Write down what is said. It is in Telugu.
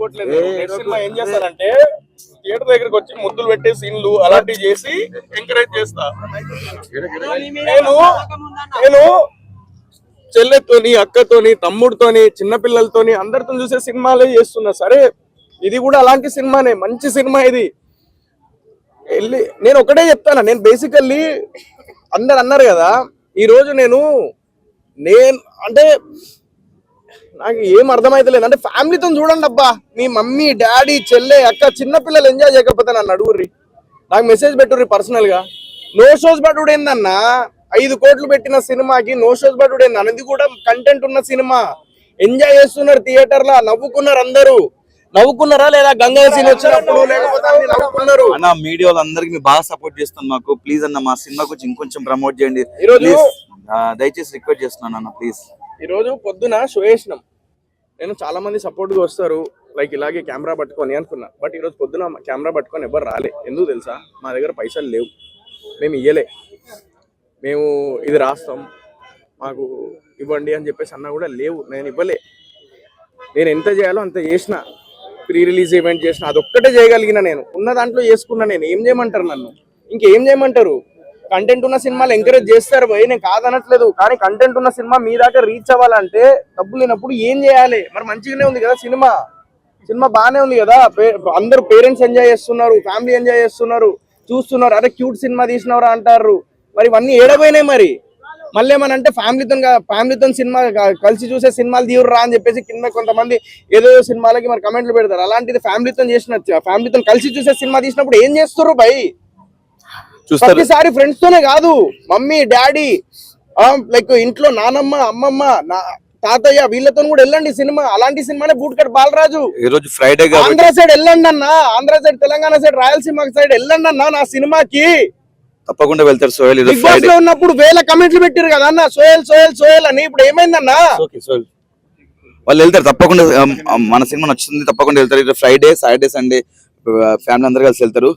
అనుకోవట్లేదు. నెక్స్ట్ సినిమా ఏం చేస్తానంటే థియేటర్ దగ్గరికి వచ్చి ముద్దులు పెట్టే సీన్లు అలాంటివి చేసి ఎంకరేజ్ చేస్తా. నేను చెల్లెతోని, అక్కతోని, తమ్ముడితోని, చిన్నపిల్లలతోని అందరితో చూసే సినిమాలే చేస్తున్నా. సరే ఇది కూడా అలాంటి సినిమానే, మంచి సినిమా ఇది. నేను ఒకటే చెప్తాను, నేను బేసికల్లీ అందరు అన్నారు కదా, ఈ రోజు నేను అంటే నాకు ఏం అర్థమైతలేదు. అంటే ఫ్యామిలీతో చూడండి అబ్బా, మీ మమ్మీ డాడీ చెల్లె అక్క చిన్నపిల్లలు ఎంజాయ్ చేయకపోతే నన్ను అడుగుర్రి, నాకు మెసేజ్ పెట్టుర్రి పర్సనల్ గా. నో షోస్ బట్టుడు ఏందన్నా, 5 కోట్లు పెట్టిన సినిమాకి నో షోస్ బట్టుడు ఏంది? అనేది కూడా కంటెంట్ ఉన్న సినిమా. ఎంజాయ్ చేస్తున్నారు థియేటర్ లా, నవ్వుకున్నారు అందరూ. నవ్వుకున్నారా లేదా గంగా సీన్ వచ్చినప్పుడు? లేకపోతే నవ్వుకున్నారు అన్న. మీడియా వాళ్ళందరికీ మీరు బాగా సపోర్ట్ చేస్తాను మాకు. ప్లీజ్ అన్న మా సినిమా గురించి ఇంకొంచెం ప్రమోట్ చేయండి దయచేసి రిక్వెస్ట్ చేస్తున్నాను అన్న ప్లీజ్. ఈ రోజు పొద్దున షో వేసినాం, నేను చాలా మంది సపోర్ట్ గా వస్తారు లైక్ ఇలాగే కెమెరా పట్టుకొని అనుకున్నా. బట్ ఈరోజు పొద్దున కెమెరా పట్టుకొని ఎవరు రాలే. ఎందుకు తెలుసా? మా దగ్గర పైసలు లేవు, మేము ఇయ్యలే. మేము ఇది రాస్తాం మాకు ఇవ్వండి అని చెప్పేసి అన్నా కూడా లేవు, నేను ఇవ్వలే. నేను ఎంత చేయాలో అంత చేసిన, ప్రీ రిలీజ్ ఈవెంట్ చేసిన, అదొక్కటే చేయగలిగిన. నేను ఉన్న దాంట్లో చేసుకున్నా. నేను ఏం చేయమంటారు నన్ను? ఇంకేం చేయమంటారు? కంటెంట్ ఉన్న సినిమాలు ఎంకరేజ్ చేస్తారు భయ్, నేను కాదనట్లేదు. కానీ కంటెంట్ ఉన్న సినిమా మీ దాకా రీచ్ అవ్వాలంటే డబ్బులు లేనప్పుడు ఏం చేయాలి? మరి మంచిగానే ఉంది కదా సినిమా, సినిమా బాగానే ఉంది కదా. అందరూ పేరెంట్స్ ఎంజాయ్ చేస్తున్నారు, ఫ్యామిలీ ఎంజాయ్ చేస్తున్నారు, చూస్తున్నారు. అరే క్యూట్ సినిమా తీసినవరా అంటారు. మరి ఇవన్నీ ఏడపోయినాయి. మరి మళ్ళీ ఏమనంటే ఫ్యామిలీతో సినిమా కలిసి చూసే సినిమాలు తీయర్రా అని చెప్పేసి కింద కొంతమంది ఏదో సినిమాలకి మరి కమెంట్లు పెడతారు. అలాంటిది ఫ్యామిలీతో కలిసి చూసే సినిమా తీసినప్పుడు ఏం చేస్తారు భయ్? ప్రతిసారి ఫ్రెండ్స్ తోనే కాదు, మమ్మీ డాడీ లైక్ ఇంట్లో నానమ్మ అమ్మమ్మ తాతయ్య వీళ్ళతో కూడా వెళ్ళండి సినిమా. అలాంటి సినిమానే బూట్కట్ బాలరాజు. ఈ రోజు ఫ్రైడే ఆంధ్ర సైడ్ వెళ్ళండి అన్న, Andhra side, Telangana side, Rayalaseema side వెళ్ళండి అన్న నా సినిమాకి. తప్పకుండా వెళ్తారు సోహెల్. బిగ్ బాస్ లో ఉన్నప్పుడు వేల కమెంట్లు పెట్టారు కదా అన్న, సోహెల్ సోహెల్ సోహెల్ అని. ఇప్పుడు ఏమైందన్నా? వాళ్ళు వెళ్తారు తప్పకుండా. మన సినిమా నచ్చుతుంది తప్పకుండా వెళ్తారు. ఫ్రైడే సాటర్డే సండే ఫ్యామిలీ అందరు కలిసి వెళ్తారు.